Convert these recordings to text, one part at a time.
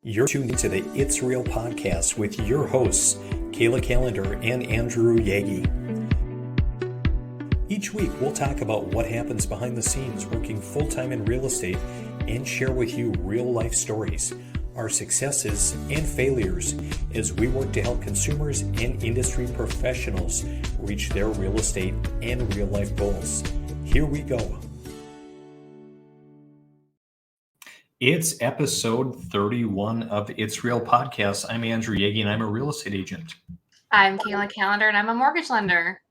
You're tuned into the It's Real podcast with your hosts, Kayla Callender and Andrew Yagi. Each week, we'll talk about what happens behind the scenes working full-time in real estate and share with you real-life stories, our successes and failures as we work to help consumers and industry professionals reach their real estate and real-life goals. Here we go. It's episode 31 of the It's Real podcast. I'm Andrew Yagi, and I'm a real estate agent. I'm Kayla Callender, and I'm a mortgage lender.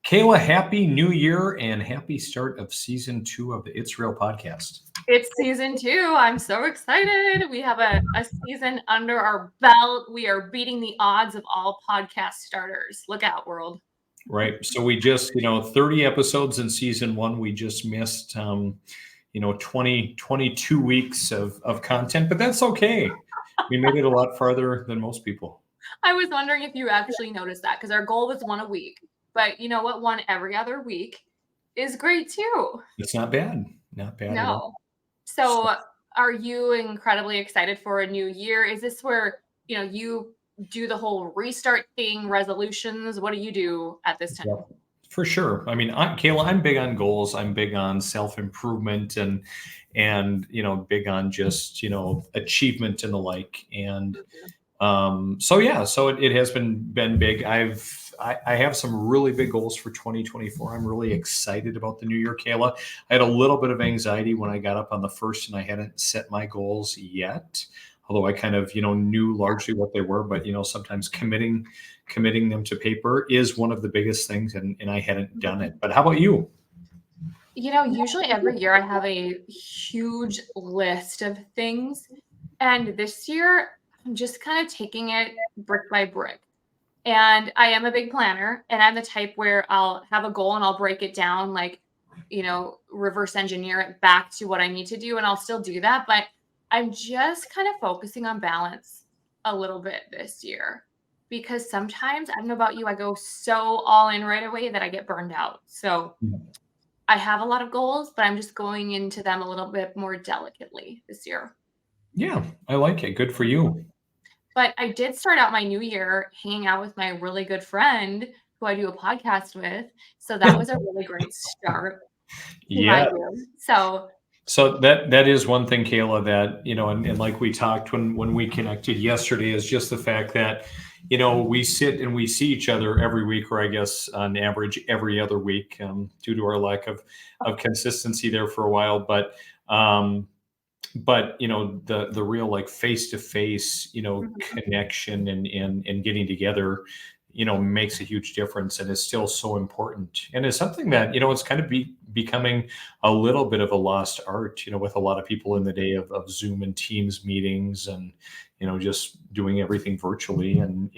Kayla, happy new year and happy start of season 2 of the It's Real podcast. It's season 2. I'm so excited. We have a season under our belt. We are beating the odds of all podcast starters. Look out, world. Right. So we just, 30 episodes in season 1. We just missed 22 weeks of content, but that's okay. We made it a lot farther than most people. I was wondering if you actually noticed that, because our goal was one a week, but you know what? One every other week is great too. It's not bad. Not bad. No. So are you incredibly excited for a new year? Is this where, you do the whole restart thing, resolutions? What do you do at this time? Yep. For sure. I mean, Kayla, I'm big on goals. I'm big on self-improvement and big on just, achievement and the like. And so it has been big. I have some really big goals for 2024. I'm really excited about the new year, Kayla. I had a little bit of anxiety when I got up on the 1st and I hadn't set my goals yet. Although I kind of, knew largely what they were, but, sometimes committing them to paper is one of the biggest things, and I hadn't done it. But how about you? Usually every year I have a huge list of things, and this year I'm just kind of taking it brick by brick. And I am a big planner, and I'm the type where I'll have a goal and I'll break it down, like, reverse engineer it back to what I need to do, and I'll still do that. But I'm just kind of focusing on balance a little bit this year, because sometimes, I don't know about you, I go so all in right away that I get burned out. So I have a lot of goals, but I'm just going into them a little bit more delicately this year. Yeah, I like it. Good for you. But I did start out my new year hanging out with my really good friend who I do a podcast with. So that was a really great start. Yeah. So that is one thing, Kayla, that, and like we talked when we connected yesterday, is just the fact that, we sit and we see each other every week, or I guess on average every other week, due to our lack of consistency there for a while. But the real, like, face-to-face, connection and getting together, makes a huge difference, and is still so important. And it's something that, it's kind of becoming a little bit of a lost art, with a lot of people in the day of Zoom and Teams meetings and, just doing everything virtually and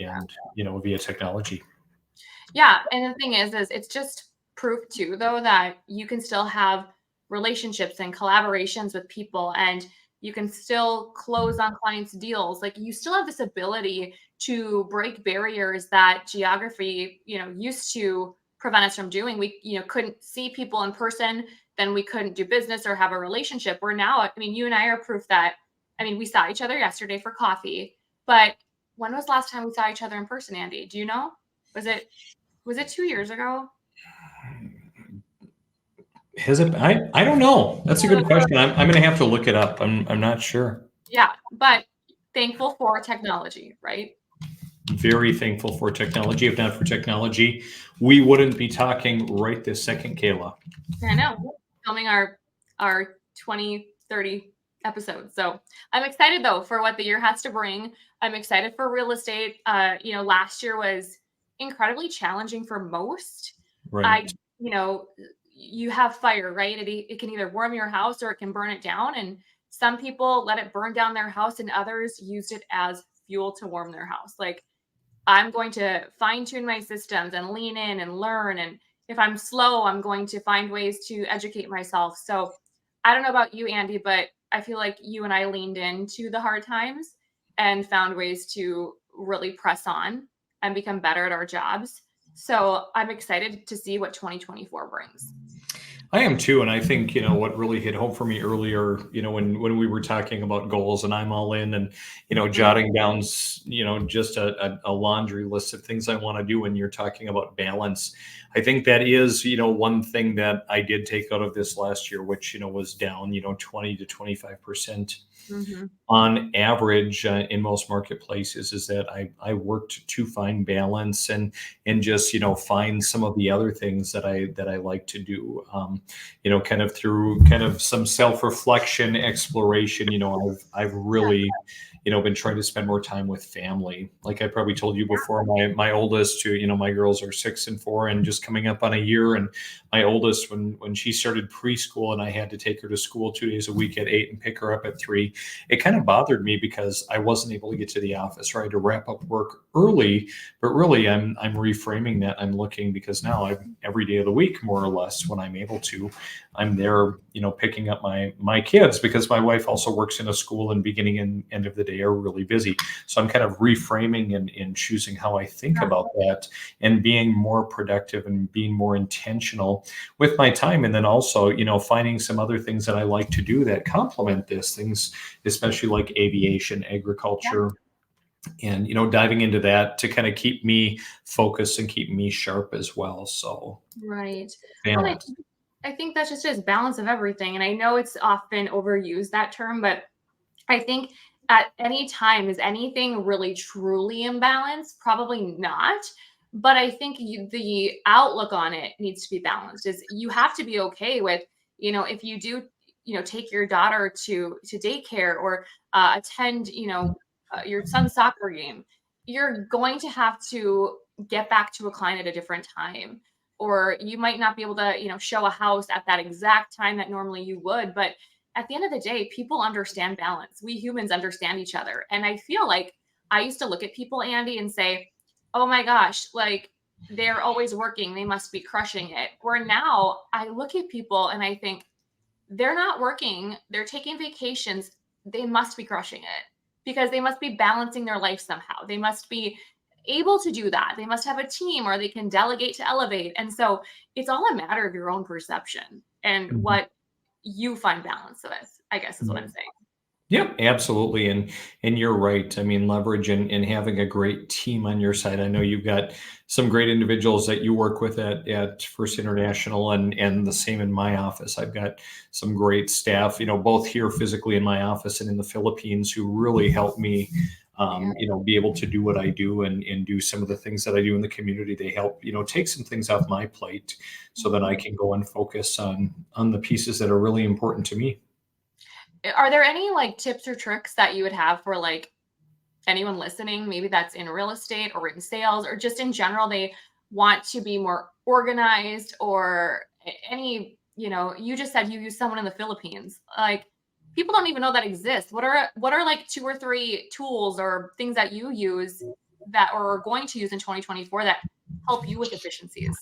via technology. Yeah. And the thing is it's just proof too, though, that you can still have relationships and collaborations with people, and you can still close on clients' deals. Like, you still have this ability to break barriers that geography, used to prevent us from doing. We, couldn't see people in person, then we couldn't do business or have a relationship. Where now, you and I are proof that, we saw each other yesterday for coffee, but when was the last time we saw each other in person, Andy? Do you know? Was it 2 years ago? Has it? I don't know. That's a good question. I'm going to have to look it up. I'm not sure. Yeah, but thankful for technology, right? Very thankful for technology. If not for technology, we wouldn't be talking right this second, Kayla. I know. Filming our 20, 30 episodes. So I'm excited, though, for what the year has to bring. I'm excited for real estate. Last year was incredibly challenging for most. Right. You have fire, right? It can either warm your house or it can burn it down. And some people let it burn down their house, and others used it as fuel to warm their house. Like, I'm going to fine tune my systems and lean in and learn. And if I'm slow, I'm going to find ways to educate myself. So I don't know about you, Andy, but I feel like you and I leaned into the hard times and found ways to really press on and become better at our jobs. So I'm excited to see what 2024 brings. I am too, and I think what really hit home for me earlier. When we were talking about goals, and I'm all in, and Mhm. jotting down, just a laundry list of things I want to do. When you're talking about balance, I think that is one thing that I did take out of this last year, which was down 20 to 25% Mhm. on average in most marketplaces, is that I worked to find balance and just find some of the other things that I like to do, kind of through kind of some self-reflection, exploration. I've really been trying to spend more time with family. Like I probably told you before, my oldest two, my girls are 6 and 4 and just coming up on a year. And my oldest, when she started preschool and I had to take her to school 2 days a week at 8 and pick her up at 3, it kind of bothered me because I wasn't able to get to the office, right, to wrap up work early. But really, I'm reframing that. I'm looking, because now I'm every day of the week, more or less, when I'm able to, I'm there, picking up my kids, because my wife also works in a school, and beginning and end of the day are really busy. So I'm kind of reframing and choosing how I think Yeah. about that, and being more productive and being more intentional with my time. And then also, finding some other things that I like to do that complement this, things especially like aviation, Yeah. agriculture, and diving into that to kind of keep me focused and keep me sharp as well. So Right. Well, balance. I think that's just a balance of everything. And I know it's often overused, that term, but I think at any time, is anything really truly imbalanced? Probably not. But I think the outlook on it needs to be balanced. Is you have to be okay with, if you do, take your daughter to daycare, or attend, your son's soccer game, you're going to have to get back to a client at a different time. Or you might not be able to, show a house at that exact time that normally you would. But at the end of the day, people understand balance. We humans understand each other. And I feel like I used to look at people, Andy, and say, oh my gosh, like they're always working. They must be crushing it. Where now I look at people and I think they're not working. They're taking vacations. They must be crushing it, because they must be balancing their life somehow. They must be able to do that. They must have a team, or they can delegate to elevate. And so it's all a matter of your own perception and Mhm. what you find balance with, I guess is what I'm saying. Yep, absolutely. And you're right. I mean, leverage and having a great team on your side. I know you've got some great individuals that you work with at First International, and the same in my office. I've got some great staff, both here physically in my office and in the Philippines, who really help me Yeah. be able to do what I do, and do some of the things that I do in the community. They help, take some things off my plate so that I Mhm. can go and focus on the pieces that are really important to me. Are there any like tips or tricks that you would have for like anyone listening, maybe that's in real estate or in sales or just in general, they want to be more organized, or any, you just said you use someone in the Philippines. Like people don't even know that exists. What are like two or three tools or things that you use that or are going to use in 2024 that help you with efficiencies?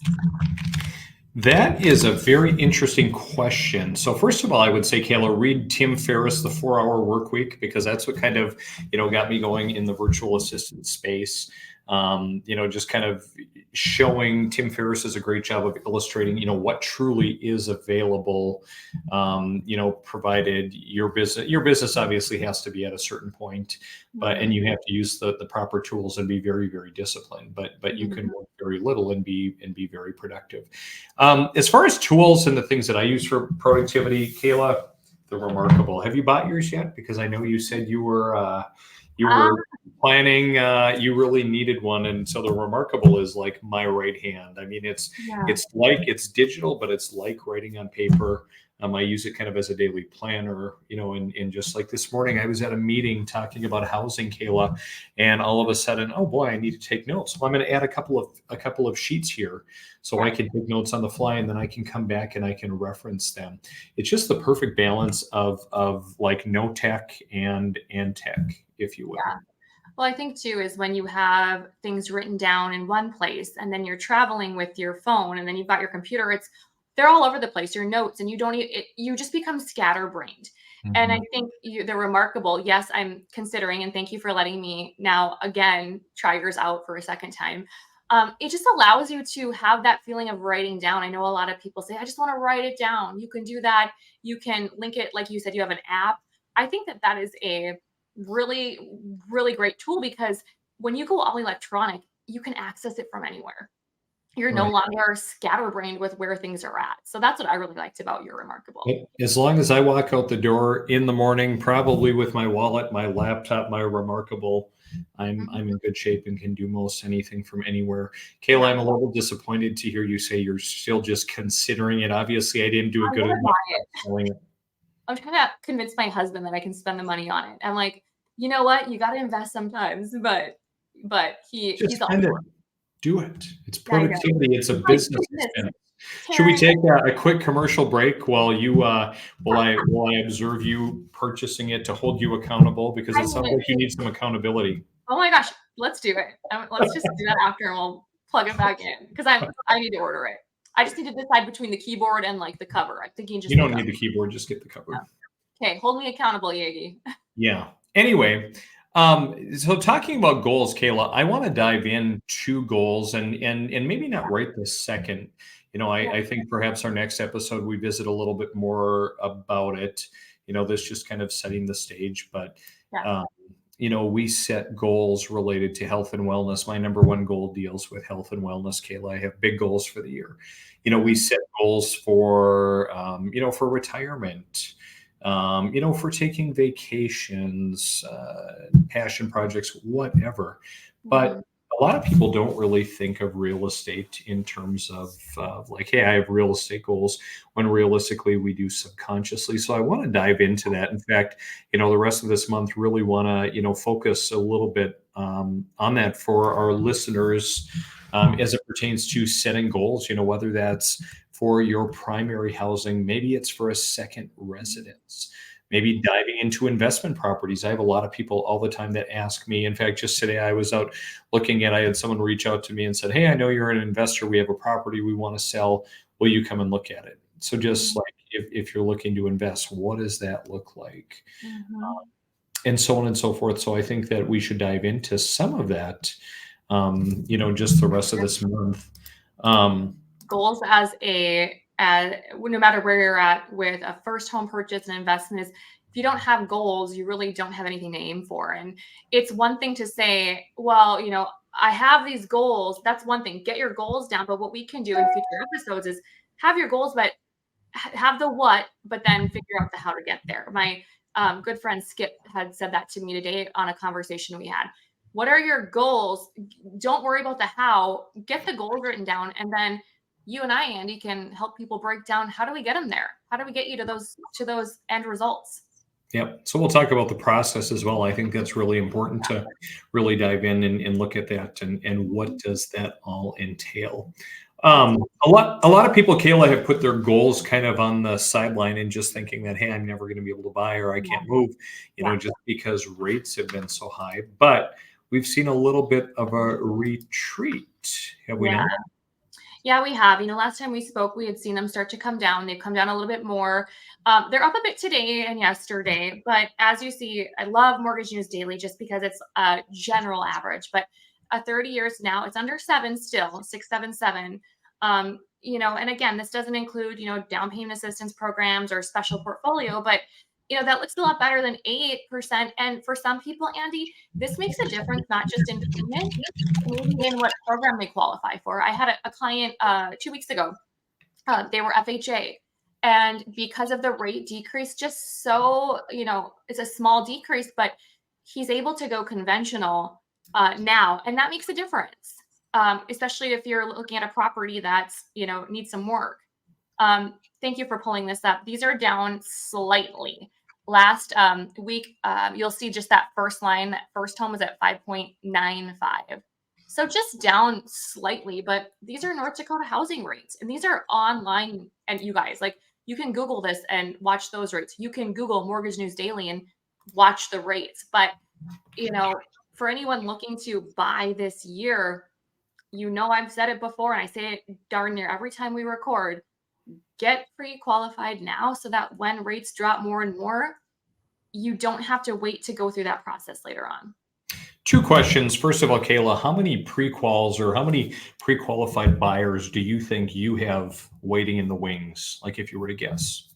That is a very interesting question. So first of all, I would say, Kayla, read Tim Ferriss, The 4 Hour Work Week, because that's what kind of, got me going in the virtual assistant space. Just kind of showing, Tim Ferriss does a great job of illustrating, what truly is available, provided your business obviously has to be at a certain point, and Mhm. you have to use the proper tools and be very, very disciplined, but you can Mhm. work very little and be very productive. As far as tools and the things that I use for productivity, Kayla, they're remarkable. Have you bought yours yet? Because I know you said you were planning. You really needed one, and so the remarkable is like my right hand. I mean, it's Yeah. it's like it's digital, but it's like writing on paper. I use it kind of as a daily planner, and just like this morning, I was at a meeting talking about housing, Kayla, and all of a sudden, oh boy, I need to take notes. Well, I'm going to add a couple of sheets here, so I Yeah. can take notes on the fly, and then I can come back and I can reference them. It's just the perfect balance of like no tech and tech, if you will. Yeah. Well, I think too is when you have things written down in one place and then you're traveling with your phone and then you've got your computer, they're all over the place, your notes, and you don't you just become scatterbrained. And I Mhm. think they're remarkable. Yes, I'm considering, and thank you for letting me now again try yours out for a second time. it just allows you to have that feeling of writing down. I know a lot of people say, I just want to write it down. You can do that. You can link it. Like you said, you have an app. I think that that is a really, really great tool because when you go all electronic, you can access it from anywhere. You're no Right. longer scatterbrained with where things are at. So that's what I really liked about your Remarkable. As long as I walk out the door in the morning, probably with my wallet, my laptop, my Remarkable, I'm Mhm. in good shape and can do most anything from anywhere. Kayla, Yeah, I'm a little disappointed to hear you say you're still just considering it. Obviously, I didn't do a I'm good gonna enough buy job it. selling it. I'm trying to convince my husband that I can spend the money on it. I'm like, you know what? You got to invest sometimes, but he's Just all kind of for it. do it. It's Yeah, I know. productivity. It's a My business goodness, expense. Should we Karen. take a quick commercial break while you while I observe you purchasing it to hold you accountable? Because I it sounds mean, like you need some accountability. oh my gosh, let's do it. Let's just do that after, and we'll plug it back in because I need to order it. I just need to decide between the keyboard and like the cover. I'm thinking You just the don't cover. need the keyboard, just get the cover. Okay, hold me accountable, Yagi. Yeah. Anyway, so talking about goals, Kayla, I want to dive into goals and maybe not right this second. Yeah, I think perhaps our next episode we visit a little bit more about it. This just kind of setting the stage, but yeah. um, we set goals related to health and wellness. My number one goal deals with health and wellness, Kayla. I have big goals for the year. We Mhm. set goals for for retirement, for taking vacations, passion projects, whatever. But Mhm. a lot of people don't really think of real estate in terms of like, hey, I have real estate goals, when realistically we do subconsciously. So I want to dive into that. In fact, the rest of this month really want to, focus a little bit on that for our listeners as it pertains to setting goals, whether that's for your primary housing, maybe it's for a second residence, maybe diving into investment properties. I have a lot of people all the time that ask me. In fact, just today I was out looking at, I had someone reach out to me and said, hey, I know you're an investor. We have a property we want to sell. Will you come and look at it? So just like if you're looking to invest, what does that look like? Mhm. And so on and so forth. So I think that we should dive into some of that, just the rest of this month. Um, Goals as no matter where you're at with a first home purchase and investment is if you don't have goals, you really don't have anything to aim for. And it's one thing to say, well, I have these goals. That's one thing. Get your goals down. But what we can do in future episodes is have your goals, but have the what, but then figure out the how to get there. My good friend Skip had said that to me today on a conversation we had. What are your goals? Don't worry about the how. Get the goals written down, and then you and I, Andy, can help people break down how do we get them there? How do we get you to those end results? Yep. So we'll talk about the process as well. I think that's really important to really dive in and look at that and what does that all entail. Absolutely. A lot of people, Kayla, have put their goals kind of on the sideline and just thinking that, hey, I'm never going to be able to buy or I Yeah. can't move, Yeah. just because rates have been so high. But we've seen a little bit of a retreat, have we Yeah. not? Yeah, we have. Last time we spoke, we had seen them start to come down. They've come down a little bit more. They're up a bit today and yesterday, but as you see, I love Mortgage News Daily just because it's a general average. But 30 years now, it's under 7 still, 677. And again, this doesn't include down payment assistance programs or special portfolio, but that looks a lot better than 8%. And for some people, Andy, this makes a difference not just in payment, maybe in what program they qualify for. I had a client 2 weeks ago. They were FHA. And because of the rate decrease, just so, it's a small decrease, but he's able to go conventional now. And that makes a difference, especially if you're looking at a property that's, needs some work. Thank you for pulling this up. These are down slightly. Last week, you'll see just that first line, that first home was at 5.95. So just down slightly, but these are North Dakota housing rates, and these are online. And you guys, like, you can Google this and watch those rates. You can Google Mortgage News Daily and watch the rates. But, you know, for anyone looking to buy this year, I've said it before and I say it darn near every time we record, get pre-qualified now so that when rates drop more and more, you don't have to wait to go through that process later on. Two questions. First of all, Kayla, how many pre-quals or how many pre-qualified buyers do you think you have waiting in the wings? Like if you were to guess.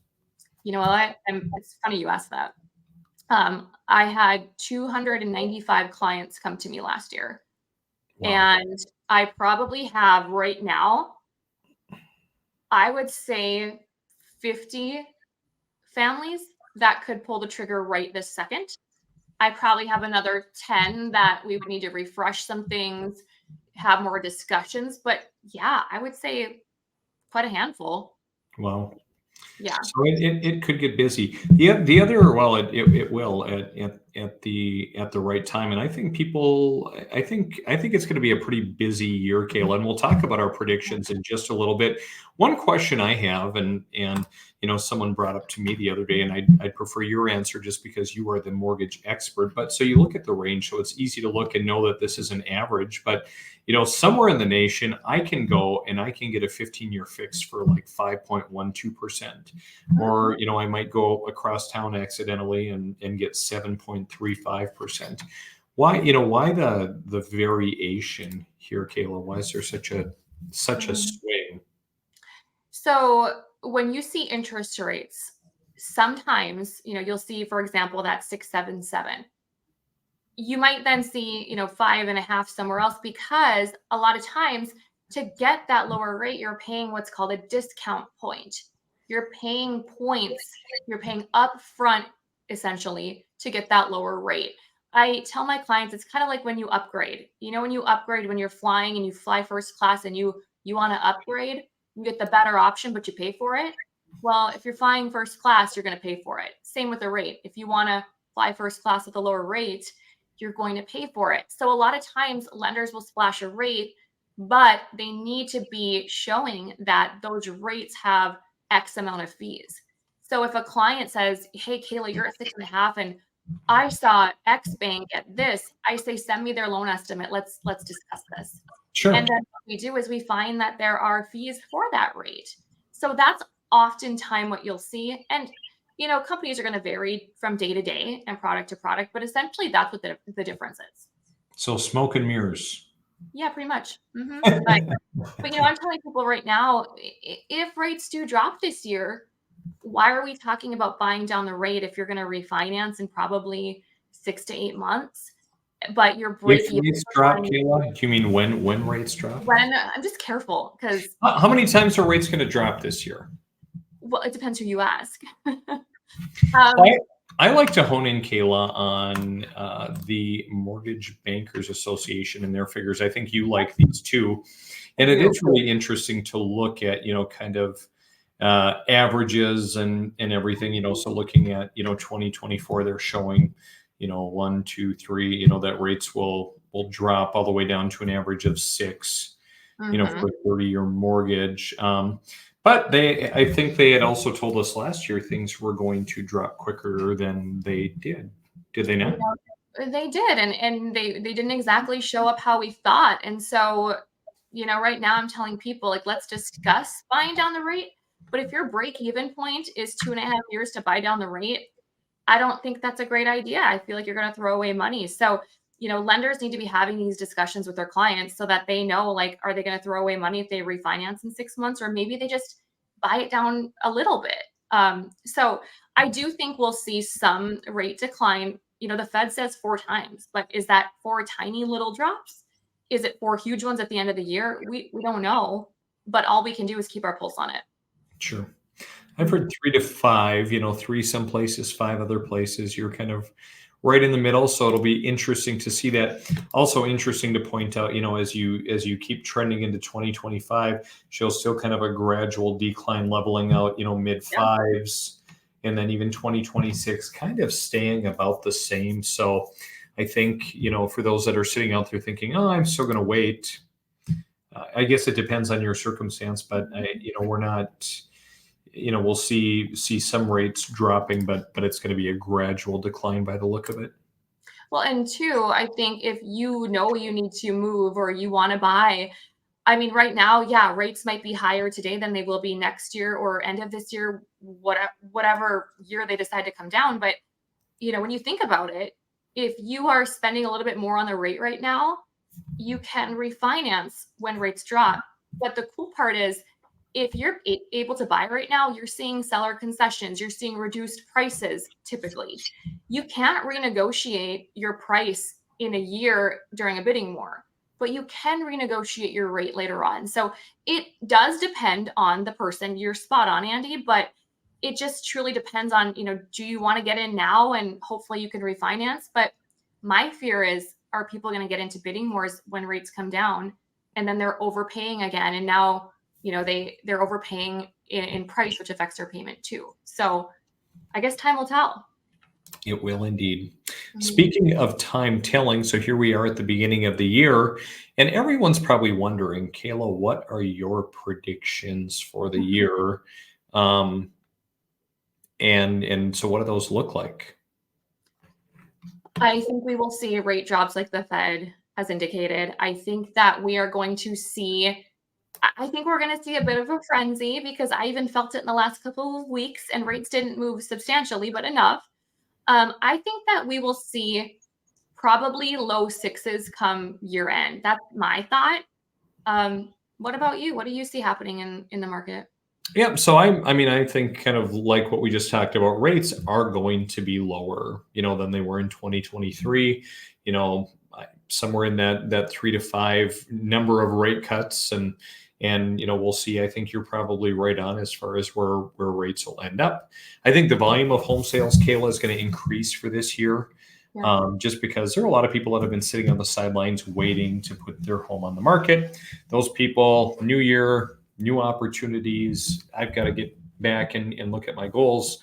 You know what? It's funny you asked that. I had 295 clients come to me last year, Wow. and I probably have right now, I would say 50 families that could pull the trigger right this second. I probably have another 10 that we would need to refresh some things, have more discussions. But yeah, I would say quite a handful. Wow. Yeah. So it could get busy. The other, well, it will at the right time. And I think people, I think it's going to be a pretty busy year, Kayla. And we'll talk about our predictions in just a little bit. One question I have, and someone brought up to me the other day, and I'd prefer your answer just because you are the mortgage expert. But so you look at the range, so it's easy to look and know that this is an average. But somewhere in the nation, I can go and I can get a 15-year fix for like 5.12%. Or, I might go across town accidentally and get 7.35%. Why the variation here, Kayla? Why is there such a Mhm. swing? So when you see interest rates, sometimes, you'll see, for example, that 677. You might then see, 5.5 somewhere else because a lot of times to get that lower rate, you're paying what's called a discount point. You're paying points, you're paying upfront essentially to get that lower rate. I tell my clients it's kind of like when you upgrade. When you upgrade when you're flying and you fly first class and you want to upgrade, you get the better option, but you pay for it. Well, if you're flying first class, you're going to pay for it. Same with the rate. If you want to fly first class with a lower rate, you're going to pay for it. So a lot of times lenders will splash a rate, but they need to be showing that those rates have X amount of fees. So if a client says, "Hey, Kayla, you're at 6.5, and I saw X bank at this," I say, "Send me their loan estimate. Let's discuss this." Sure. And then what we do is we find that there are fees for that rate. So that's oftentimes what you'll see. And companies are going to vary from day to day and product to product, but essentially that's what the difference is. So smoke and mirrors. Yeah, pretty much. But I'm telling people right now, if rates do drop this year, why are we talking about buying down the rate if you're going to refinance in probably 6 to 8 months? But your If break even rates drop, time, Kayla, do you mean when rates drop? when I'm just careful because, How many times are rates going to drop this year? well, it depends who you ask. I, um, I like to hone in, Kayla, on the Mortgage Bankers Association and their figures. I think you like these too. I And it do. is really interesting to look at, kind of averages and everything, so looking at, 2024, they're showing, one, two, three, that rates will drop all the way down to an average of 6, for Mhm. a 30-year mortgage. But I think they had also told us last year things were going to drop quicker than they did. Did they You not? know, they did, and they didn't exactly show up how we thought. And so, right now I'm telling people, like, let's discuss buying down the rate. But if your break even point is 2.5 years to buy down the rate, I don't think that's a great idea. I feel like you're going to throw away money. So, lenders need to be having these discussions with their clients so that they know, like, are they going to throw away money if they refinance in 6 months, or maybe they just buy it down a little bit. So I do think we'll see some rate decline. The Fed says 4 times, but is that 4 tiny little drops? Is it 4 huge ones at the end of the year? We don't know, but all we can do is keep our pulse on it. Sure. I've Mhm. heard 3 to 5, three some places, 5 other places. You're kind of right in the middle. So it'll be interesting to see that. Also interesting to point out, as you keep trending into 2025, she'll still kind of a gradual decline leveling out, mid Yeah. fives, and then even 2026 kind of staying about the same. So I think, for those that are sitting out there thinking, oh, I'm still going to wait. I guess it depends on your circumstance, but we're not, we'll see some rates dropping, but it's going to be a gradual decline by the look of it. Well, and two, I think if you need to move or you want to buy, I mean, right now, yeah, rates might be higher today than they will be next year or end of this year, whatever year they decide to come down. But when you think about it, if you are spending a little bit more on the rate right now, you can refinance when rates drop. But the cool part is, if you're able to buy right now, you're seeing seller concessions, you're seeing reduced prices typically. You can't renegotiate your price in a year during a bidding war, but you can renegotiate your rate later on. So it does depend on the person. You're spot on, Andy, but it just truly depends on, do you want to get in now and hopefully you can refinance? But my fear is, are people going to get into bidding wars when rates come down and then they're overpaying again? And now, they're overpaying in price, which affects their payment too. So I guess time will tell. It will indeed. Speaking of time telling, so here we are at the beginning of the year, and everyone's probably wondering, Kayla, what are your predictions for the year? And so what do those look like? I think we will see rate drops like the Fed has indicated. I think that we are going to see, I think we're going to see a bit of a frenzy, because I even felt it in the last couple of weeks and rates didn't move substantially, but enough. I think that we will see probably low sixes come year end. That's my thought. What about you? What do you see happening in the market? Yeah, so I think kind of like what we just talked about, rates are going to be lower, than they were in 2023, somewhere in that 3 to 5 number of rate cuts, and we'll see. I think you're probably right on as far as where rates will end up. I think the volume of home sales, Kayla, is going to increase for this year. Yeah. Just because there are a lot of people that have been sitting on the sidelines waiting to put their home on the market. Those people, new year, new opportunities. I've got to get back and look at my goals.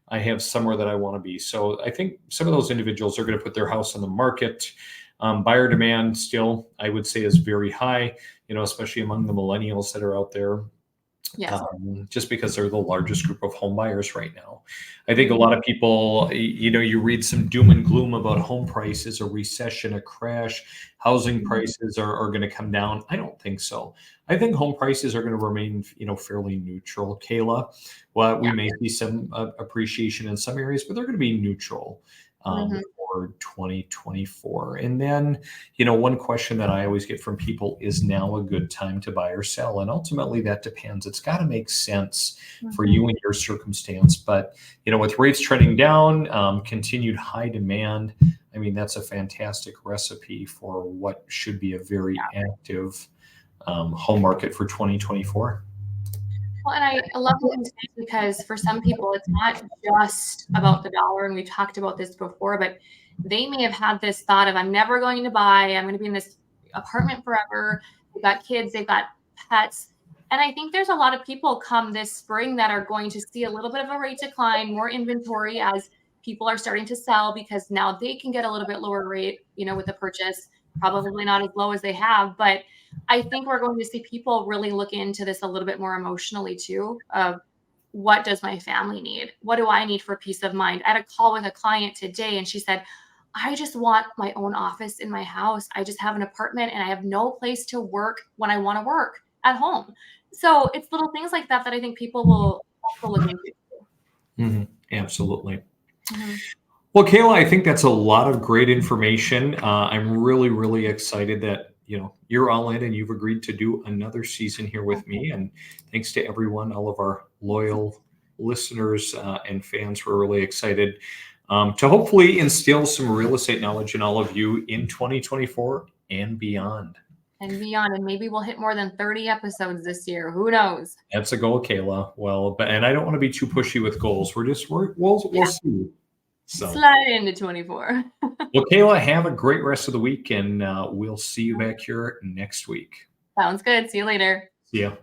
I have somewhere that I want to be. So I think some of those individuals are going to put their house on the market. Buyer demand still, I would say, is very high, especially among the millennials that are out there. Yes. Just because they're the largest group of home buyers right now. I think a lot of people, you read some doom and gloom about home prices, a recession, a crash, housing prices are going to come down. I don't think so. I think home prices are going to remain, fairly neutral, Kayla. Well, we may see some appreciation in some areas, but they're going to be neutral for 2024. And then, one question that I always get from people is, now a good time to buy or sell? And ultimately that depends. It's got to make sense for you and your circumstance. But, with rates trending down, continued high demand, that's a fantastic recipe for what should be a very active home market for 2024. Well, and I love what you say, because for some people, it's not just about the dollar. And we've talked about this before, but they may have had this thought of, I'm never going to buy, I'm going to be in this apartment forever. They've got kids, they've got pets. And I think there's a lot of people come this spring that are going to see a little bit of a rate decline, more inventory as people are starting to sell, because now they can get a little bit lower rate, with the purchase, probably not as low as they have. But I think we're going to see people really look into this a little bit more emotionally too, of what does my family need? What do I need for peace of mind? I had a call with a client today and she said, I just want my own office in my house. I just have an apartment and I have no place to work when I want to work at home. So it's little things like that I think people will also look into. Absolutely. Well, Kayla, I think that's a lot of great information. I'm really, really excited that you're all in and you've agreed to do another season here with me. And thanks to everyone, all of our loyal listeners and fans. We're really excited to hopefully instill some real estate knowledge in all of you in 2024 and beyond. And maybe we'll hit more than 30 episodes this year. Who knows? That's a goal, Kayla. Well, and I don't want to be too pushy with goals. We'll see. So slide into 24. Well, Kayla, have a great rest of the week, and we'll see you back here next week. Sounds good. See you later. See ya.